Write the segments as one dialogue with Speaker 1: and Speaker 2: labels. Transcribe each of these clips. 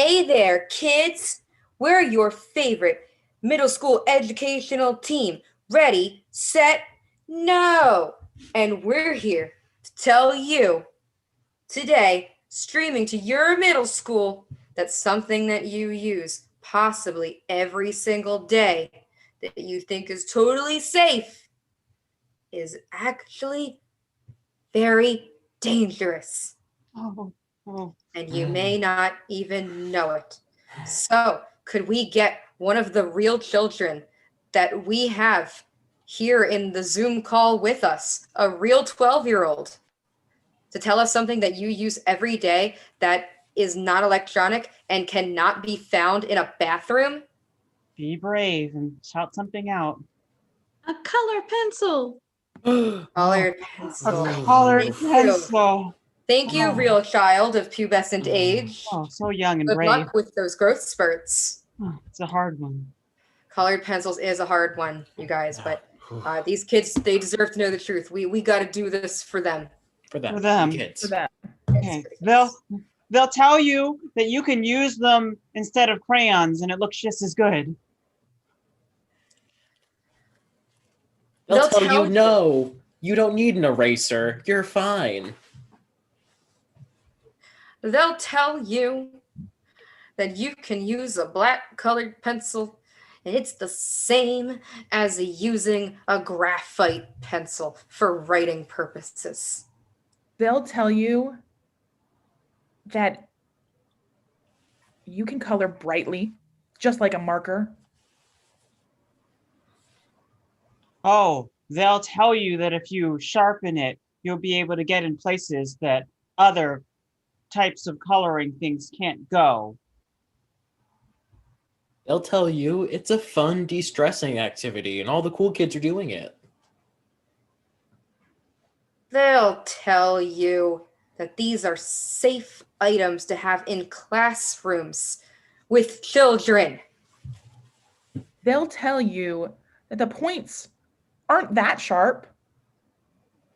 Speaker 1: Hey there, kids! We're your favorite middle school educational team. Ready, set, no! And we're here to tell you today, streaming to your middle school, that something that you use possibly every single day that you think is totally safe is actually very dangerous.
Speaker 2: Oh, oh.
Speaker 1: And you may not even know it. So, could we get one of the real children that we have here in the Zoom call with us, a real 12-year-old, to tell us something that you use every day that is not electronic and cannot be found in a bathroom?
Speaker 2: Be brave and shout something out.
Speaker 3: A color pencil.
Speaker 1: Colored
Speaker 2: A
Speaker 1: pencil.
Speaker 2: colored
Speaker 1: Thank you.
Speaker 2: pencil.
Speaker 1: Thank you,
Speaker 2: Oh.
Speaker 1: real child of pubescent age.
Speaker 2: Oh, so young and
Speaker 1: Good
Speaker 2: brave.
Speaker 1: luck with those growth spurts.
Speaker 2: Oh, it's a hard one.
Speaker 1: Colored pencils is a hard one, you guys, but these kids, they deserve to know the truth. We got to do this for them.
Speaker 4: For them.
Speaker 2: For them.
Speaker 4: the kids.
Speaker 3: For that.
Speaker 2: Okay. They'll tell you that you can use them instead of crayons and it looks just as good.
Speaker 4: They'll
Speaker 1: They'll
Speaker 4: tell
Speaker 1: tell
Speaker 4: you, no, you don't need an eraser. You're fine.
Speaker 1: They'll tell you that you can use a black colored pencil and it's the same as using a graphite pencil for writing purposes.
Speaker 3: They'll tell you that you can color brightly, just like a marker.
Speaker 2: Oh, they'll tell you that if you sharpen it, you'll be able to get in places that other types of coloring things can't go.
Speaker 4: They'll tell you it's a fun de-stressing activity and all the cool kids are doing it.
Speaker 1: They'll tell you that these are safe items to have in classrooms with children.
Speaker 3: They'll tell you that the points aren't that sharp.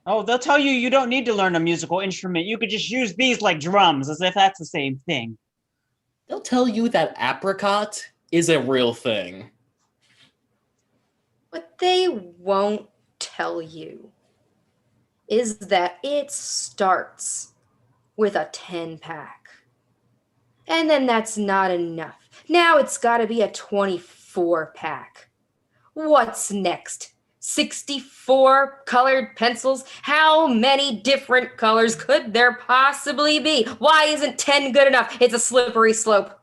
Speaker 2: Oh, they'll tell you you don't need to learn a musical instrument. You could just use these like drums, as if that's the same thing.
Speaker 4: They'll tell you that apricot is a real thing.
Speaker 1: What they won't tell you is that it starts with a 10-pack. And then that's not enough. Now it's got to be a 24-pack. What's next? 64 colored pencils? How many different colors could there possibly be? Why isn't 10 good enough? It's a slippery slope.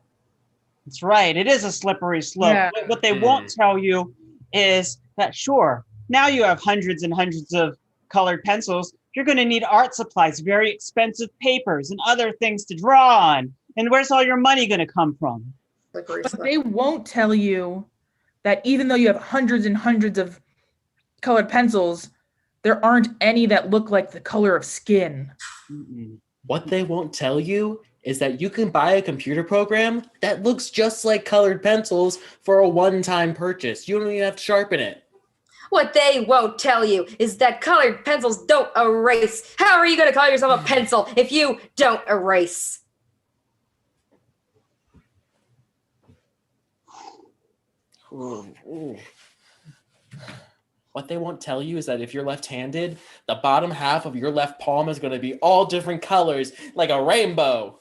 Speaker 2: That's right. It is a slippery slope.
Speaker 3: Yeah.
Speaker 2: But what they won't tell you is that, sure, now you have hundreds and hundreds of colored pencils. You're going to need art supplies, very expensive papers, and other things to draw on. And where's all your money going to come from?
Speaker 1: Slippery
Speaker 3: But
Speaker 1: slope.
Speaker 3: they won't tell you that even though you have hundreds and hundreds of colored pencils, there aren't any that look like the color of skin.
Speaker 2: Mm-mm.
Speaker 4: What they won't tell you is that you can buy a computer program that looks just like colored pencils for a one-time purchase. You don't even have to sharpen it.
Speaker 1: What they won't tell you is that colored pencils don't erase. How are you going to call yourself a pencil if you don't erase?
Speaker 4: Ooh. What they won't tell you is that if you're left-handed, the bottom half of your left palm is going to be all different colors, like a rainbow.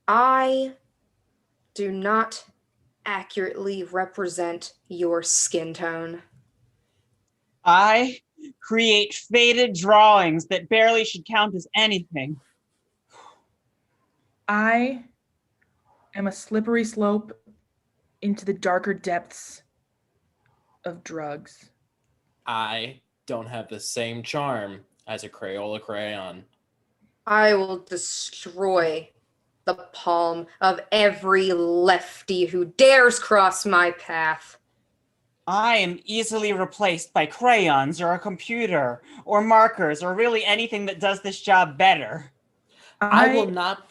Speaker 1: I do not accurately represent your skin tone.
Speaker 2: I create faded drawings that barely should count as anything.
Speaker 3: I am a slippery slope into the darker depths of drugs.
Speaker 4: I don't have the same charm as a Crayola crayon.
Speaker 1: I will destroy the palm of every lefty who dares cross my path.
Speaker 2: I am easily replaced by crayons or a computer or markers or really anything that does this job better.
Speaker 4: I will not.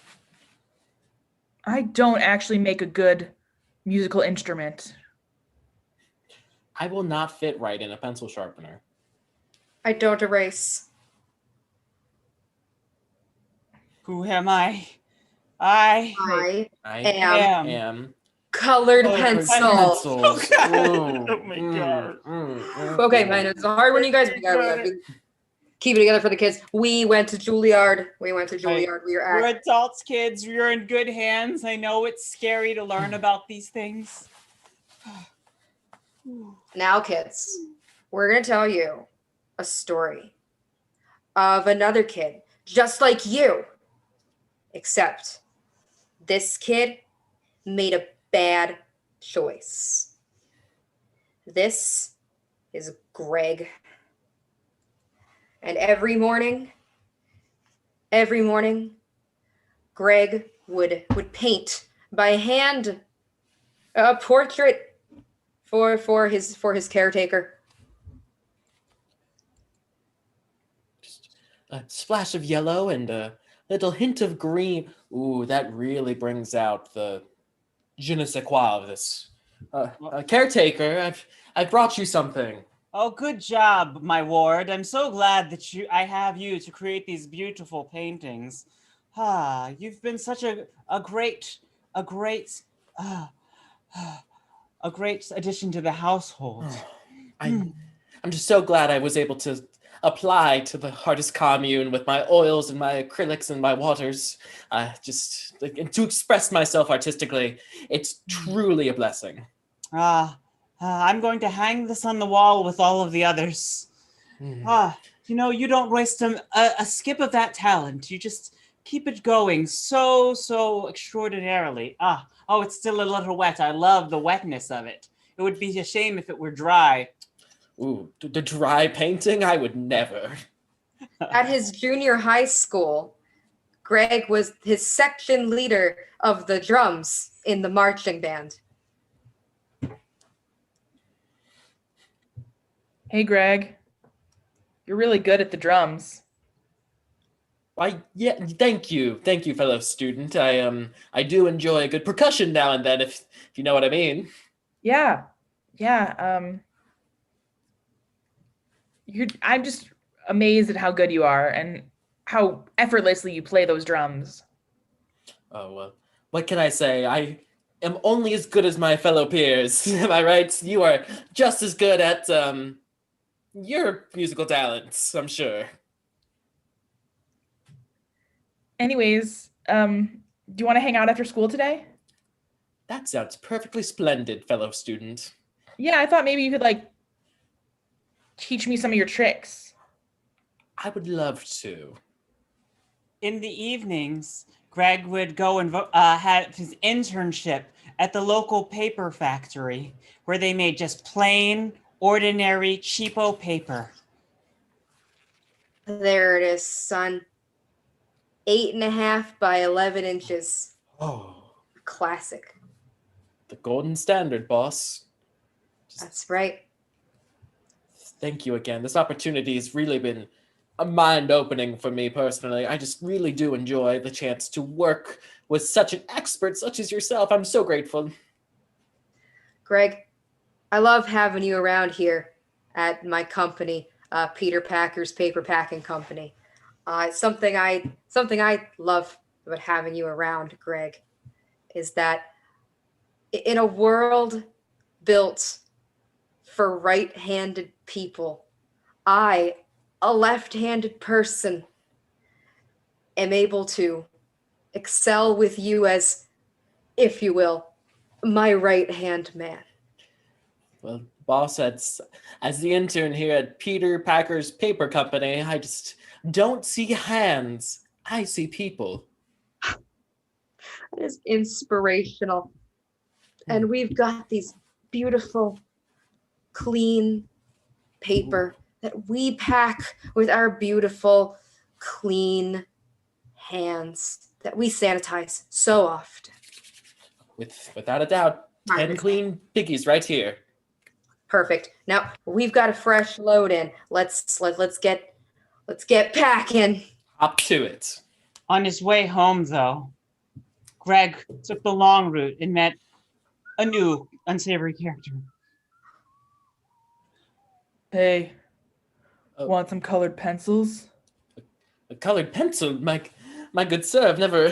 Speaker 3: I don't actually make a good musical instrument.
Speaker 4: I will not fit right in a pencil sharpener.
Speaker 1: I don't erase.
Speaker 2: Who am I? I
Speaker 1: I
Speaker 4: I
Speaker 1: am
Speaker 4: am
Speaker 1: colored
Speaker 4: colored
Speaker 1: pencils.
Speaker 4: pencils.
Speaker 2: God.
Speaker 4: Ooh,
Speaker 2: Oh my God.
Speaker 1: Okay, man, it's a hard one, you guys. We gotta keep it together for the kids. We went to Juilliard. We were
Speaker 2: We're
Speaker 1: at.
Speaker 2: adults, kids. You're in good hands. I know it's scary to learn about these things.
Speaker 1: Now, kids, we're gonna tell you a story of another kid just like you, except this kid made a bad choice. This is Greg. And every morning, Greg would paint by hand a portrait for his caretaker.
Speaker 4: just a splash of yellow and a little hint of green. Ooh, that really brings out the je ne sais quoi of this. Caretaker, I've brought you something.
Speaker 2: Oh, good job, my ward. I'm so glad that I have you to create these beautiful paintings. You've been such a great a great uh, a great addition to the household.
Speaker 4: I'm just so glad I was able to apply to the artist commune with my oils and my acrylics and my waters. Just like, to express myself artistically, it's truly a blessing.
Speaker 2: I'm going to hang this on the wall with all of the others. You don't waste a skip of that talent. You just keep it going so extraordinarily. It's still a little wet. I love the wetness of it. It would be a shame if it were dry.
Speaker 4: Ooh, the dry painting? I would never.
Speaker 1: At his junior high school, Greg was his section leader of the drums in the marching band.
Speaker 3: Hey, Greg. You're really good at the drums.
Speaker 4: Why, yeah, thank you, fellow student. I do enjoy a good percussion now and then, if you know what I mean.
Speaker 3: Yeah. I'm just amazed at how good you are and how effortlessly you play those drums.
Speaker 4: Oh well, what can I say? I am only as good as my fellow peers. Am I right? You are just as good at your musical talents, I'm sure.
Speaker 3: Anyways, do you want to hang out after school today?
Speaker 4: That sounds perfectly splendid, fellow student.
Speaker 3: Yeah, I thought maybe you could teach me some of your tricks.
Speaker 4: I would love to.
Speaker 2: In the evenings, Greg would go and have his internship at the local paper factory where they made just plain, ordinary, cheapo paper.
Speaker 1: There it is, son. 8.5 by 11 inches.
Speaker 4: Oh,
Speaker 1: Classic.
Speaker 4: the golden standard, boss.
Speaker 1: That's right.
Speaker 4: Thank you again. This opportunity has really been a mind-opening for me personally. I just really do enjoy the chance to work with such an expert such as yourself. I'm so grateful.
Speaker 1: Greg, I love having you around here at my company, Peter Packer's Paper Packing Company. Something I love about having you around, Greg, is that in a world built for right-handed people, I, a left-handed person, am able to excel with you as, if you will, my right-hand man.
Speaker 4: Well, boss, as the intern here at Peter Packer's Paper Company, I just don't see hands. I see people.
Speaker 1: That is inspirational. And we've got these beautiful, clean paper that we pack with our beautiful, clean hands that we sanitize so often.
Speaker 4: Without a doubt, 10 clean piggies right here.
Speaker 1: Perfect. Now we've got a fresh load in. Let's get packing.
Speaker 4: Up to it.
Speaker 2: On his way home, though, Greg took the long route and met a new unsavory character.
Speaker 3: Hey,
Speaker 4: Oh.
Speaker 3: want some colored pencils?
Speaker 4: A colored pencil? My good sir, I've never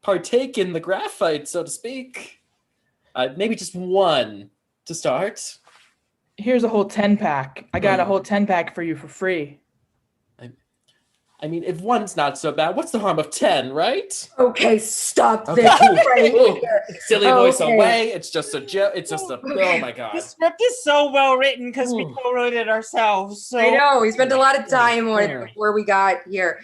Speaker 4: partake in the graphite, so to speak. Maybe just one to start.
Speaker 3: Here's a whole 10-pack. I got a whole 10-pack for you for free.
Speaker 4: I mean, if one's not so bad, what's the harm of 10, right?
Speaker 1: Okay, stop
Speaker 4: Okay.
Speaker 1: this right
Speaker 4: Ooh,
Speaker 1: here.
Speaker 4: silly voice
Speaker 1: Okay.
Speaker 4: away. It's just a joke. It's just a. Oh my god.
Speaker 2: This script is so well written because we
Speaker 4: Ooh.
Speaker 2: co-wrote it ourselves. So
Speaker 1: I know we spent a lot of time on it
Speaker 4: Yeah.
Speaker 1: before we got here.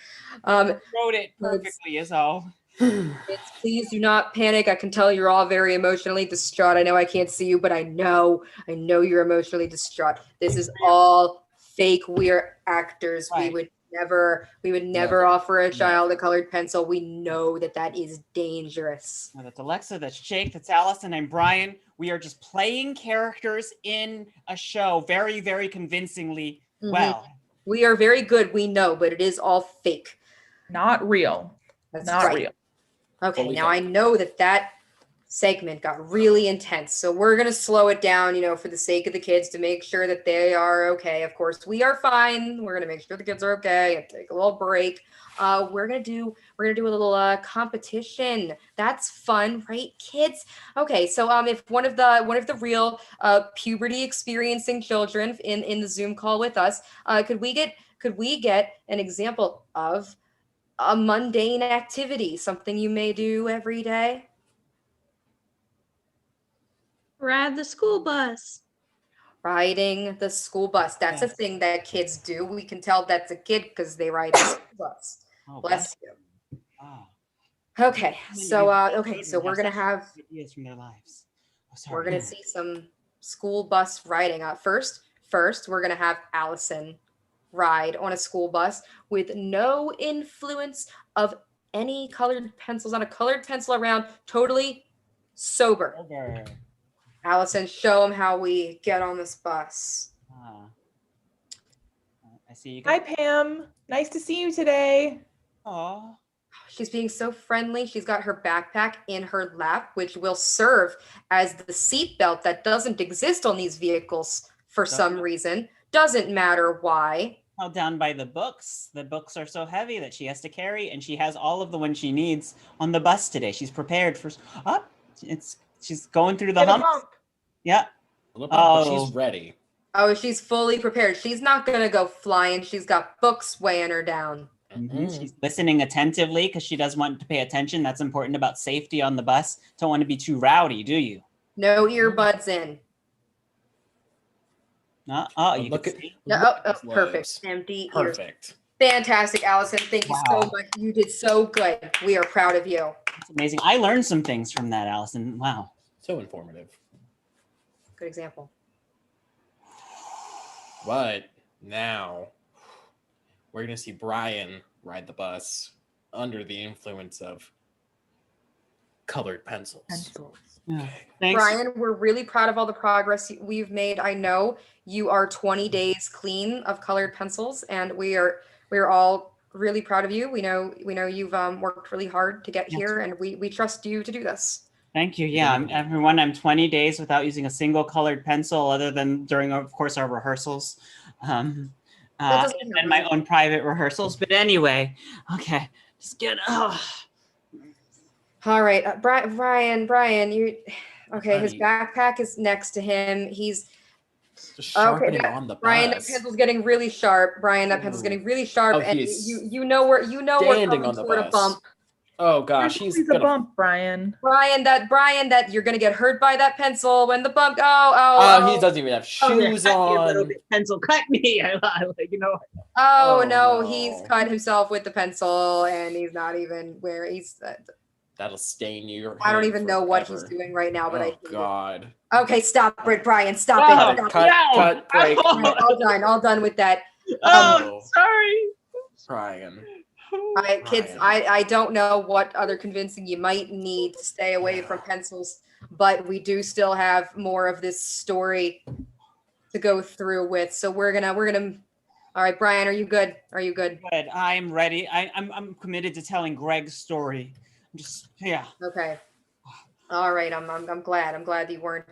Speaker 2: wrote it perfectly is all.
Speaker 1: Kids, please do not panic. I can tell you're all very emotionally distraught. I know I can't see you, but I know you're emotionally distraught. This is all fake. We're actors.
Speaker 2: Right.
Speaker 1: We would never offer a child a colored pencil. We know that is dangerous.
Speaker 2: Now, that's Alexa, that's Jake, that's Allison, and Brian. We are just playing characters in a show very, very convincingly
Speaker 1: Mhm.
Speaker 2: well.
Speaker 1: We are very good, we know, but it is all fake.
Speaker 3: Not real.
Speaker 1: That's
Speaker 3: Not
Speaker 1: right.
Speaker 3: real.
Speaker 1: Okay,
Speaker 4: Fully
Speaker 1: now
Speaker 4: fake.
Speaker 1: I know that segment got really intense, so we're gonna slow it down, for the sake of the kids, to make sure that they are okay. Of course, we are fine. We're gonna make sure the kids are okay and take a little break. We're gonna do a little competition. That's fun, right, kids? Okay, so if one of the real puberty experiencing children in the Zoom call with us, could we get an example of a mundane activity, something you may do every day?
Speaker 5: Ride the school bus.
Speaker 1: Riding the school bus. That's a
Speaker 2: Yes.
Speaker 1: thing that kids do. We can tell that's a kid because they ride the school bus.
Speaker 2: Oh,
Speaker 1: Bless you.
Speaker 2: Oh.
Speaker 1: Okay, so
Speaker 2: Children
Speaker 1: we're gonna
Speaker 2: such
Speaker 1: have
Speaker 2: ideas from their lives. Oh, sorry.
Speaker 1: we're gonna see some school bus riding. First, we're gonna have Allison ride on a school bus with no influence of any colored pencils, on a colored pencil around, totally sober.
Speaker 2: Over.
Speaker 1: Allison, show them how we get on this bus.
Speaker 2: Ah. I see you
Speaker 3: Hi,
Speaker 2: guys.
Speaker 3: Pam. Nice to see you today.
Speaker 2: Aw.
Speaker 1: She's being so friendly. She's got her backpack in her lap, which will serve as the seat belt that doesn't exist on these vehicles for some
Speaker 2: Doesn't.
Speaker 1: reason. Doesn't matter why.
Speaker 2: Held down by the books. The books are so heavy that she has to carry, and she has all of the ones she needs on the bus today. She's prepared for. She's going through the
Speaker 3: Get a
Speaker 2: humps.
Speaker 3: bump.
Speaker 2: Yeah.
Speaker 4: But
Speaker 2: Oh.
Speaker 4: she's ready.
Speaker 1: Oh, she's fully prepared. She's not going to go flying. She's got books weighing her down.
Speaker 2: She's listening attentively because she does want to pay attention. That's important about safety on the bus. Don't want to be too rowdy, do you?
Speaker 1: No earbuds in.
Speaker 2: Oh, you
Speaker 4: Look
Speaker 2: can
Speaker 4: at-
Speaker 2: see.
Speaker 1: No,
Speaker 4: Look at
Speaker 1: perfect.
Speaker 4: those.
Speaker 1: Empty ears.
Speaker 4: Perfect.
Speaker 1: Fantastic, Allison. Thank you so
Speaker 2: Wow.
Speaker 1: much. You did so good. We are proud of you.
Speaker 2: It's amazing. I learned some things from that, Allison. Wow.
Speaker 4: So informative.
Speaker 1: Good example.
Speaker 4: But now we're gonna see Brian ride the bus under the influence of colored pencils.
Speaker 3: Pencils.
Speaker 2: Yeah. Thanks.
Speaker 1: Brian, we're really proud of all the progress we've made. I know you are 20 days clean of colored pencils, and we're all really proud of you. We know you've worked really hard to get
Speaker 2: Yes.
Speaker 1: here, and we trust you to do this.
Speaker 2: Thank you. Yeah, everyone, I'm 20 days without using a single colored pencil other than during, of course, our rehearsals.
Speaker 1: doesn't
Speaker 2: And my own private rehearsals. But anyway, okay, just get,
Speaker 1: All right, Brian, you okay? His
Speaker 4: Buddy.
Speaker 1: backpack is next to him. He's
Speaker 4: Just sharpening
Speaker 1: that-
Speaker 4: on the bus.
Speaker 1: Brian. That pencil's getting really sharp. Brian, that pencil's
Speaker 4: Ooh.
Speaker 1: getting really sharp,
Speaker 4: Oh,
Speaker 1: and
Speaker 4: he's
Speaker 1: you know we're
Speaker 4: standing
Speaker 1: coming
Speaker 4: on the
Speaker 1: toward a
Speaker 4: bus.
Speaker 1: bump.
Speaker 4: Oh gosh, he's
Speaker 3: There's a
Speaker 4: gonna.
Speaker 3: bump, Brian.
Speaker 1: Brian, that you're gonna get hurt by that pencil when the bump.
Speaker 4: Oh, he doesn't even have
Speaker 2: oh, yeah,
Speaker 4: shoes
Speaker 2: cut me a little
Speaker 4: on.
Speaker 2: bit. Pencil cut me. I like,
Speaker 1: Oh
Speaker 4: Oh,
Speaker 1: no,
Speaker 4: no.
Speaker 1: he's cut himself with the pencil, and he's not even where he's.
Speaker 4: That'll stain your.
Speaker 1: I don't
Speaker 4: hand
Speaker 1: even know what he's
Speaker 4: forever.
Speaker 1: doing right now, but I
Speaker 4: Oh
Speaker 1: hate it.
Speaker 4: God.
Speaker 1: Okay, stop it, Brian. Stop
Speaker 2: No.
Speaker 1: it. Stop
Speaker 4: Cut,
Speaker 1: it.
Speaker 4: cut, break.
Speaker 1: All done with that.
Speaker 2: Oh, sorry.
Speaker 4: Brian.
Speaker 1: Kids,
Speaker 4: Brian.
Speaker 1: I don't know what other convincing you might need to stay away from pencils, but we do still have more of this story to go through with. So we're gonna. All right, Brian, are you good? Are you good?
Speaker 2: Good. I'm ready. I'm committed to telling Greg's story. Yeah.
Speaker 1: Okay. All right. I'm glad. I'm glad you weren't.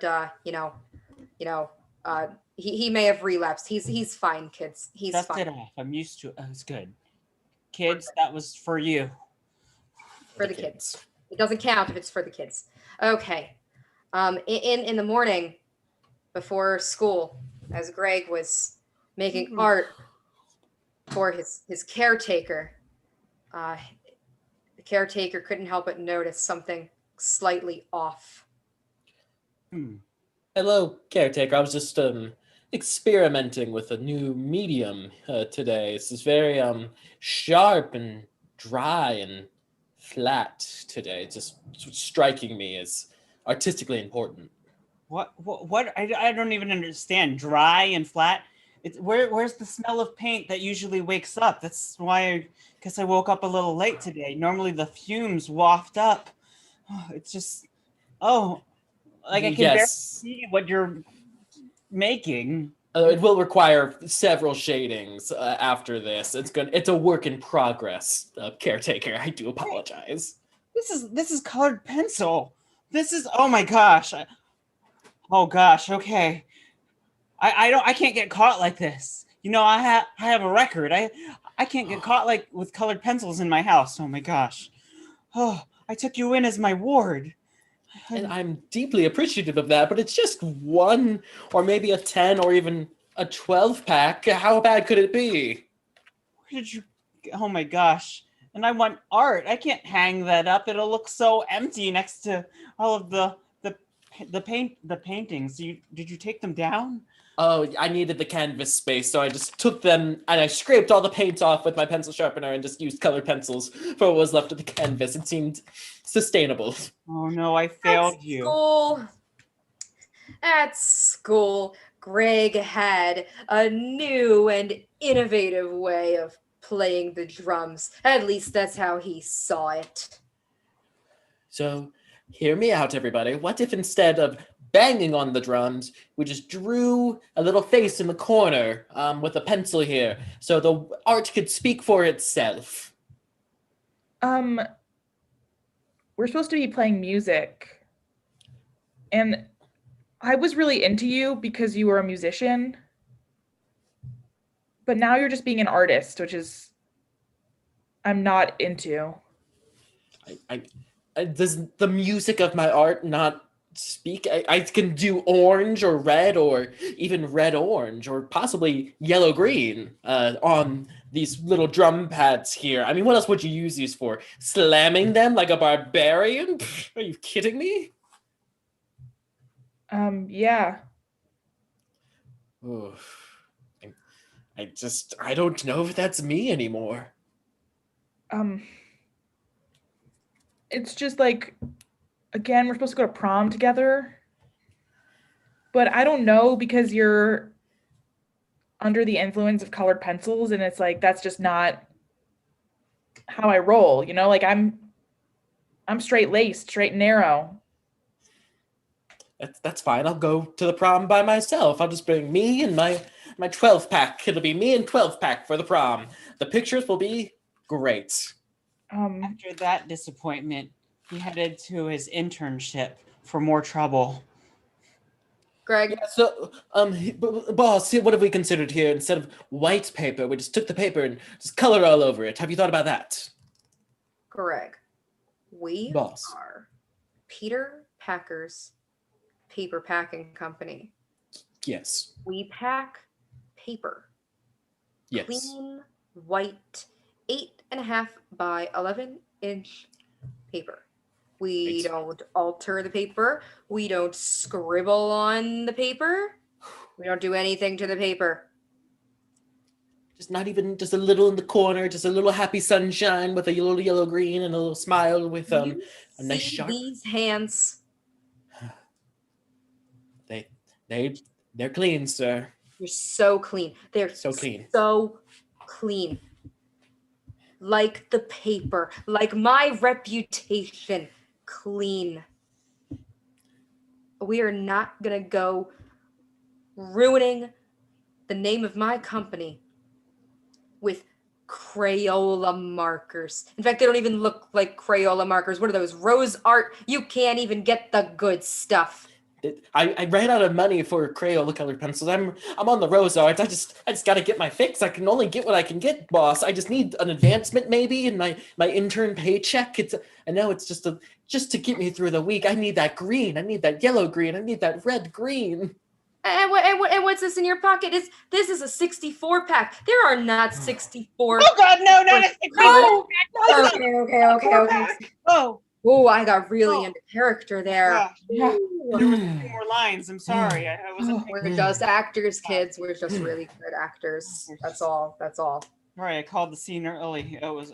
Speaker 1: He may have relapsed. He's fine, kids. He's
Speaker 2: Dust
Speaker 1: fine.
Speaker 2: it off. I'm used to it. Oh, it's good. kids, that was for you.
Speaker 1: For the kids. It doesn't count if it's for the kids. Okay. In the morning before school, as Greg was making art for his caretaker, the caretaker couldn't help but notice something slightly off.
Speaker 4: Hello, caretaker. I was just experimenting with a new medium today. This is very sharp and dry and flat today. It's just striking me as artistically important.
Speaker 2: What? I don't even understand. Dry and flat. Where's the smell of paint that usually wakes up? That's why I guess I woke up a little late today. Normally the fumes waft up. It's just, like I can barely
Speaker 4: Yes.
Speaker 2: see what you're making.
Speaker 4: It will require several shadings after this. It's a work in progress, caretaker. I do apologize.
Speaker 2: This is colored pencil. This is, oh my gosh. Oh gosh. Okay. I can't get caught like this. You know, I have a record. I can't get caught like with colored pencils in my house. Oh my gosh. Oh, I took you in as my ward.
Speaker 4: And I'm deeply appreciative of that, but it's just one or maybe a 10 or even a 12 pack. How bad could it be?
Speaker 2: Where did you? Oh my gosh. And I want art. I can't hang that up. It'll look so empty next to all of the paintings. Did you take them down?
Speaker 4: Oh, I needed the canvas space, so I just took them and I scraped all the paint off with my pencil sharpener and just used colored pencils for what was left of the canvas. It seemed sustainable.
Speaker 2: Oh no, I failed you.
Speaker 1: At school, Greg had a new and innovative way of playing the drums. At least that's how he saw it.
Speaker 4: So, hear me out, everybody. What if instead of banging on the drums, we just drew a little face in the corner with a pencil here, so the art could speak for itself?
Speaker 3: We're supposed to be playing music. And I was really into you because you were a musician. But now you're just being an artist, which is I'm not into.
Speaker 4: Does the music of my art not speak? I can do orange or red or even red orange or possibly yellow green on these little drum pads here. I mean, what else would you use these for? Slamming them like a barbarian? Pfft, are you kidding me?
Speaker 3: Yeah.
Speaker 4: Oof. I don't know if that's me anymore.
Speaker 3: It's just like, again, we're supposed to go to prom together. But I don't know because you're under the influence of colored pencils and it's like that's just not how I roll, you know? Like I'm straight-laced, straight and narrow.
Speaker 4: That's fine. I'll go to the prom by myself. I'll just bring me and my 12 pack. It'll be me and 12 pack for the prom. The pictures will be great.
Speaker 2: After that disappointment, he headed to his internship for more trouble.
Speaker 1: Greg,
Speaker 4: Yeah, so, boss, what have we considered here? Instead of white paper, we just took the paper and just colored all over it. Have you thought about that?
Speaker 1: Greg, we
Speaker 4: Boss.
Speaker 1: are Peter Packer's paper packing company.
Speaker 4: Yes.
Speaker 1: We pack paper.
Speaker 4: Yes.
Speaker 1: Clean, white, 8.5 by 11-inch paper. We
Speaker 4: Right.
Speaker 1: don't alter the paper. We don't scribble on the paper. We don't do anything to the paper.
Speaker 4: Just not even just a little in the corner, just a little happy sunshine with a little yellow green and a little smile with
Speaker 1: You
Speaker 4: a nice
Speaker 1: see
Speaker 4: sharp.
Speaker 1: these hands?
Speaker 4: They're clean, sir.
Speaker 1: You're so clean. They're
Speaker 4: So clean.
Speaker 1: So clean. Like the paper, like my reputation, clean. We are not gonna go ruining the name of my company with Crayola markers. In fact, they don't even look like Crayola markers. What are those? Rose art. You can't even get the good stuff.
Speaker 4: I ran out of money for Crayola colored pencils. I'm on the Rosards. I just got to get my fix. I can only get what I can get, boss. I just need an advancement maybe in my intern paycheck. I know it's just to get me through the week. I need that green. I need that yellow green. I need that red green.
Speaker 1: And what's this in your pocket? This is a 64 pack. There are not 64.
Speaker 2: Oh God, no, not a
Speaker 1: No.
Speaker 2: no.
Speaker 1: Okay.
Speaker 2: Oh,
Speaker 1: Oh, I got really
Speaker 2: Oh.
Speaker 1: into character there.
Speaker 2: gosh.
Speaker 3: Yeah.
Speaker 2: There was a few more lines. I'm sorry. I wasn't
Speaker 1: We're
Speaker 2: thinking.
Speaker 1: just actors, kids. We're just really good actors. That's all.
Speaker 2: Sorry, I called the scene early. It was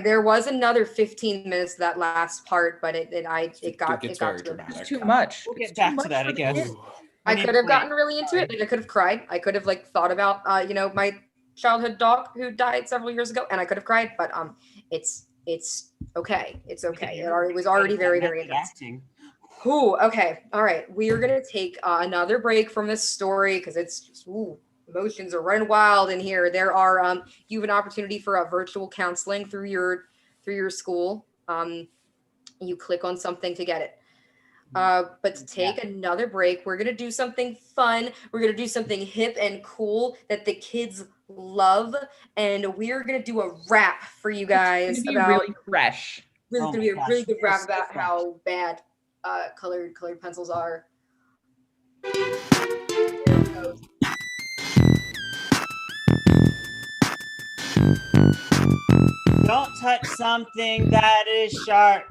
Speaker 1: There was another 15 minutes to that last part, but it got
Speaker 4: gets
Speaker 1: to
Speaker 4: very
Speaker 1: the-
Speaker 4: dramatic.
Speaker 3: Too much.
Speaker 2: We'll
Speaker 3: It's
Speaker 2: get
Speaker 3: too
Speaker 2: back to
Speaker 3: much
Speaker 2: that,
Speaker 3: for
Speaker 2: I
Speaker 3: the
Speaker 2: guess.
Speaker 3: kids.
Speaker 1: I
Speaker 2: need
Speaker 1: could
Speaker 2: to
Speaker 1: have
Speaker 2: wait.
Speaker 1: gotten really into it. Like I could have cried. I could have like thought about my childhood dog who died several years ago, and I could have cried. But it's okay. It's okay. It was already very intense.
Speaker 2: Acting.
Speaker 1: Ooh, okay. All right. We are gonna take another break from this story because it's just emotions are running wild in here. There are you have an opportunity for a virtual counseling through your school. You click on something to get it. But to take another break, we're gonna do something fun. We're gonna do something hip and cool that the kids love, and we're gonna do a rap for you guys
Speaker 3: It's gonna be
Speaker 1: about
Speaker 3: really fresh.
Speaker 1: really
Speaker 2: Oh
Speaker 1: gonna
Speaker 2: my
Speaker 1: be a
Speaker 2: gosh,
Speaker 1: really good
Speaker 2: you're
Speaker 1: rap
Speaker 2: so
Speaker 1: about
Speaker 2: fresh.
Speaker 1: how bad colored pencils are.
Speaker 2: Don't touch something that is sharp.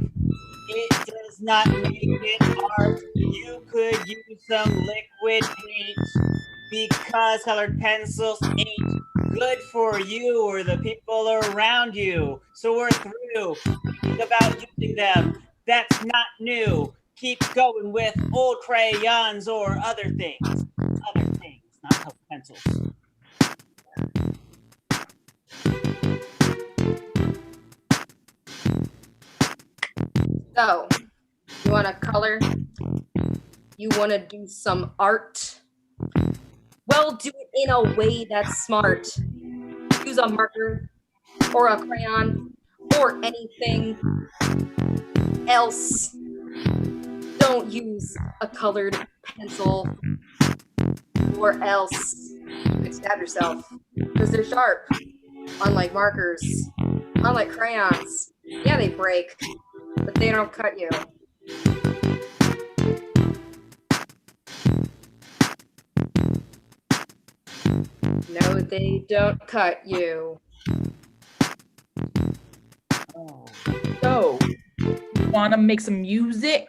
Speaker 2: It does not make it art. You could use some liquid paint because colored pencils ain't good for you or the people around you. So we're through. Think about using them. That's not new. Keep going with old crayons or other things. Other things, not colored pencils.
Speaker 1: So, you want to color? You want to do some art? Well, do it in a way that's smart. Use a marker or a crayon or anything else. Don't use a colored pencil or else you could stab yourself because they're sharp. Unlike markers, unlike crayons. Yeah, they break, but they don't cut you. No, they don't cut you.
Speaker 2: Oh.
Speaker 3: So, you wanna make some music?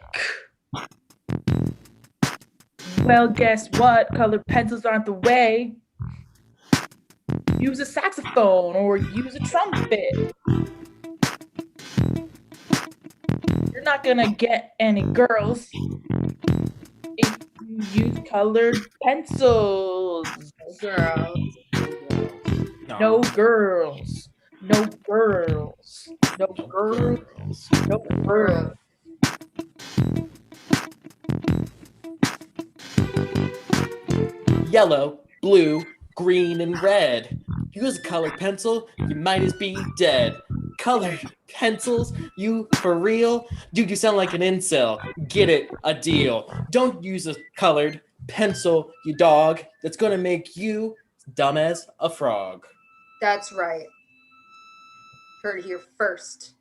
Speaker 3: Well, guess what? Colored pencils aren't the way. Use a saxophone or use a trumpet. You're not gonna get any girls if you use colored pencils.
Speaker 1: Girl.
Speaker 3: No girls. No girls. No girls. No girls.
Speaker 4: Yellow, blue, green, and red. Use a colored pencil, you might as be dead. Colored pencils, you for real? Dude, you sound like an incel. Get it, a deal. Don't use a colored pencil, you dog. That's gonna make you dumb as a frog.
Speaker 1: That's right. Heard it here first,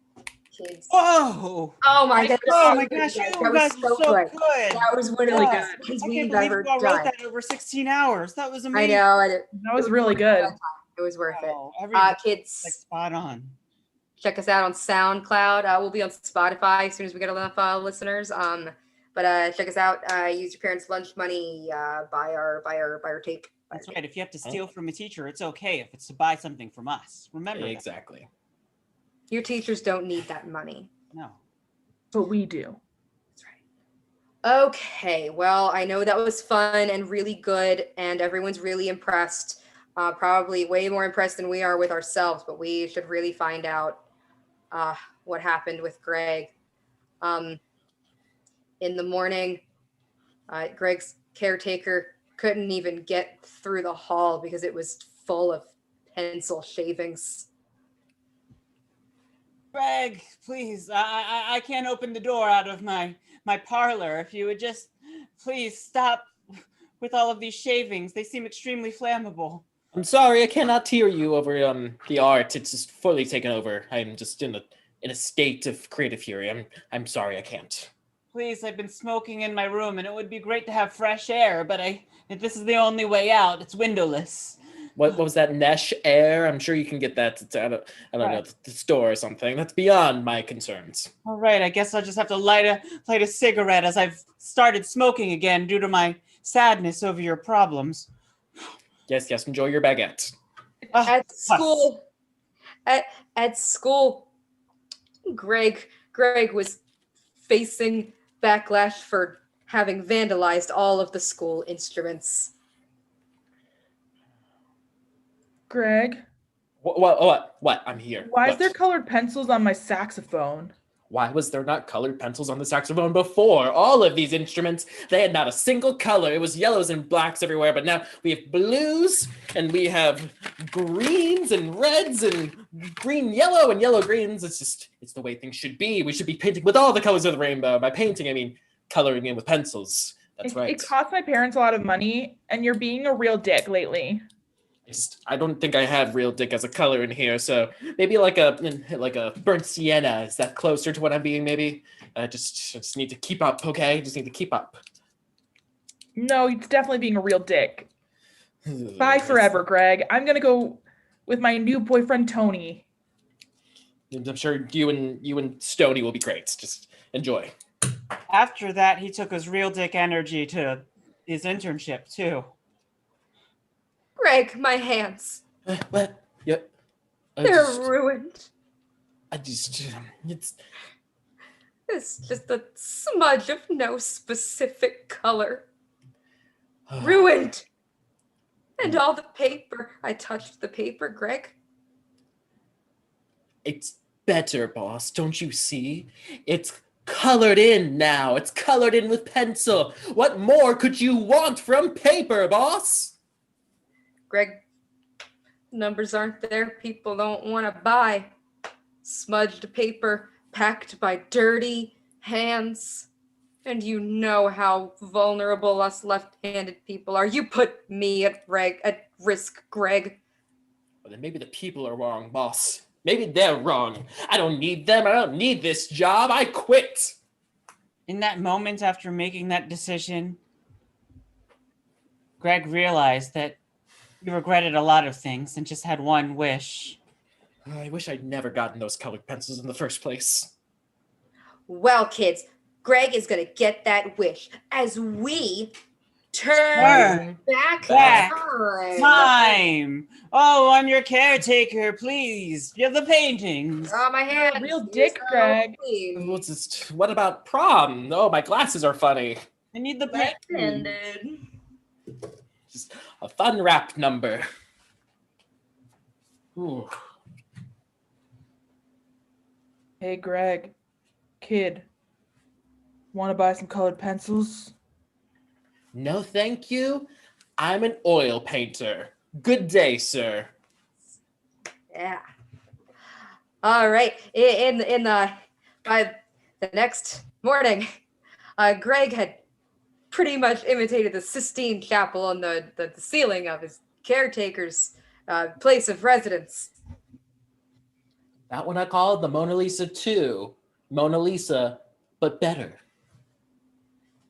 Speaker 1: kids.
Speaker 2: Whoa!
Speaker 1: Oh my god!
Speaker 2: Oh my gosh, you
Speaker 1: that
Speaker 2: guys
Speaker 1: was
Speaker 2: were
Speaker 1: so
Speaker 2: so
Speaker 1: good.
Speaker 2: good.
Speaker 1: That was one of the
Speaker 2: Yeah.
Speaker 1: best
Speaker 2: I
Speaker 1: ones
Speaker 2: can't
Speaker 1: we've
Speaker 2: believe
Speaker 1: ever
Speaker 2: you all
Speaker 1: done.
Speaker 2: wrote that over 16 hours. That was
Speaker 1: I
Speaker 2: amazing.
Speaker 1: know.
Speaker 3: That was really good.
Speaker 1: It was worth it.
Speaker 2: Wow, everything
Speaker 1: Kids,
Speaker 2: like spot on.
Speaker 1: check us out on SoundCloud. We'll be on Spotify as soon as we get enough listeners. But check us out. Use your parents' lunch money. Buy our tape.
Speaker 2: That's right. If you have to steal from a teacher, it's okay if it's to buy something from us. Remember that.
Speaker 4: Exactly.
Speaker 1: Your teachers don't need that money.
Speaker 2: No.
Speaker 3: But we do.
Speaker 1: That's right. Okay. Well, I know that was fun and really good, and everyone's really impressed. Probably way more impressed than we are with ourselves, but we should really find out what happened with Greg. In the morning, Greg's caretaker couldn't even get through the hall because it was full of pencil shavings.
Speaker 2: Greg, please, I can't open the door out of my parlor. If you would just please stop with all of these shavings. They seem extremely flammable.
Speaker 4: I'm sorry, I cannot hear you over the art. It's just fully taken over. I'm just in a state of creative fury. I'm sorry, I can't.
Speaker 2: Please, I've been smoking in my room, and it would be great to have fresh air, but if this is the only way out, it's windowless.
Speaker 4: What was that, Nesh Air? I'm sure you can get that at, I don't know, the store or something. That's beyond my concerns.
Speaker 2: All right, I guess I'll just have to light a cigarette as I've started smoking again due to my sadness over your problems.
Speaker 4: Yes, enjoy your baguette.
Speaker 1: At school, at school, Greg was facing backlash for having vandalized all of the school instruments.
Speaker 3: Greg,
Speaker 4: What? I'm here.
Speaker 3: why is
Speaker 4: What?
Speaker 3: there colored pencils on my saxophone?
Speaker 4: Why was there not colored pencils on the saxophone before? All of these instruments, they had not a single color. It was yellows and blacks everywhere, but now we have blues and we have greens and reds and green, yellow and yellow greens. It's the way things should be. We should be painting with all the colors of the rainbow. By painting, I mean coloring in with pencils. That's right.
Speaker 3: It cost my parents a lot of money, and you're being a real dick lately.
Speaker 4: I don't think I have real dick as a color in here, so maybe like a burnt sienna. Is that closer to what I'm being? Maybe. Just need to keep up, okay? Just need to keep up.
Speaker 3: No, it's definitely being a real dick. Bye forever, Greg. I'm gonna go with my new boyfriend Tony.
Speaker 4: I'm sure you and Stony will be great. Just enjoy.
Speaker 2: After that, he took his real dick energy to his internship, too.
Speaker 1: Greg, my hands.
Speaker 4: What? Yep.
Speaker 1: They're ruined.
Speaker 4: It's
Speaker 1: It's just a smudge of no specific color. Ruined. And all the paper. I touched the paper, Greg.
Speaker 4: It's better, boss. Don't you see? It's colored in now. It's colored in with pencil. What more could you want from paper, boss?
Speaker 1: Greg, numbers aren't there. People don't want to buy. Smudged paper packed by dirty hands. And you know how vulnerable us left-handed people are. You put me at risk, Greg.
Speaker 4: Well, then maybe the people are wrong, boss. Maybe they're wrong. I don't need them. I don't need this job. I quit.
Speaker 2: In that moment after making that decision, Greg realized that he regretted a lot of things and just had one wish.
Speaker 4: I wish I'd never gotten those colored pencils in the first place.
Speaker 1: Well, kids, Greg is going to get that wish as we turn back time.
Speaker 2: Time! Oh, I'm your caretaker, please. You have the paintings.
Speaker 1: Oh, my hands.
Speaker 3: Real dick, Greg.
Speaker 4: What about prom? Oh, my glasses are funny.
Speaker 2: I need the paintings.
Speaker 1: Left-handed.
Speaker 4: Just a fun rap number. Ooh.
Speaker 3: Hey, Greg. Kid. Want to buy some colored pencils?
Speaker 4: No, thank you. I'm an oil painter. Good day, sir.
Speaker 1: Yeah. All right. By the next morning, Greg had pretty much imitated the Sistine Chapel on the ceiling of his caretaker's place of residence.
Speaker 4: That one I call the Mona Lisa 2. Mona Lisa, but better.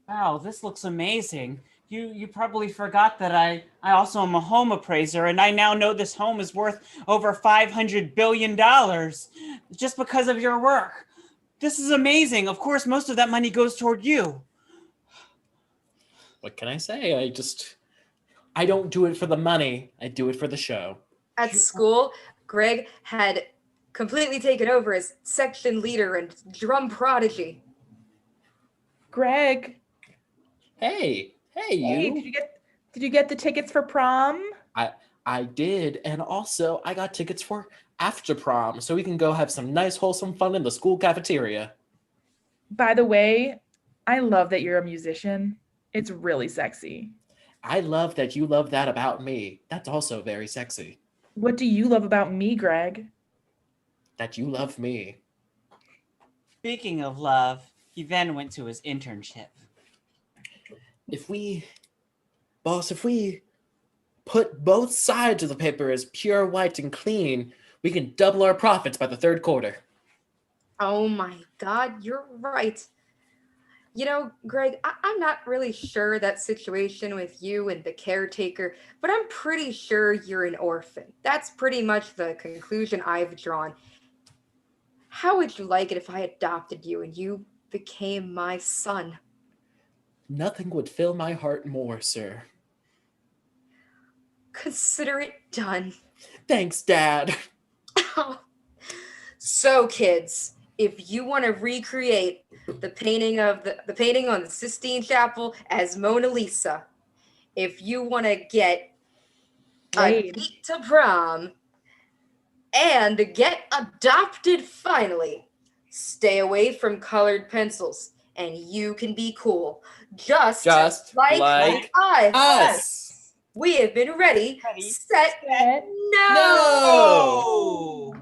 Speaker 2: Wow, this looks amazing. You probably forgot that I also am a home appraiser, and I now know this home is worth over $500 billion just because of your work. This is amazing. Of course, most of that money goes toward you.
Speaker 4: What can I say? I don't do it for the money. I do it for the show.
Speaker 1: At school, Greg had completely taken over as section leader and drum prodigy.
Speaker 3: Greg.
Speaker 4: Hey,
Speaker 3: Hey,
Speaker 4: you.
Speaker 3: did you get the tickets for prom?
Speaker 4: I did, and also I got tickets for after prom, so we can go have some nice, wholesome fun in the school cafeteria.
Speaker 3: By the way, I love that you're a musician. It's really sexy.
Speaker 4: I love that you love that about me. That's also very sexy.
Speaker 3: What do you love about me, Greg?
Speaker 4: That you love me.
Speaker 2: Speaking of love, he then went to his internship.
Speaker 4: if we put both sides of the paper as pure white and clean, we can double our profits by the third quarter.
Speaker 1: Oh my God, you're right. You know, Greg, I'm not really sure that situation with you and the caretaker, but I'm pretty sure you're an orphan. That's pretty much the conclusion I've drawn. How would you like it if I adopted you and you became my son?
Speaker 4: Nothing would fill my heart more, sir.
Speaker 1: Consider it done.
Speaker 4: Thanks, Dad.
Speaker 1: So, kids, if you want to recreate the painting of the painting on the Sistine Chapel as Mona Lisa, if you want to get a
Speaker 3: Wait.
Speaker 1: date to prom and get adopted finally, stay away from colored pencils and you can be cool. Just like us.
Speaker 4: us.
Speaker 1: We have been ready,
Speaker 2: Ready,
Speaker 1: set,
Speaker 3: Set.
Speaker 1: no!
Speaker 4: No!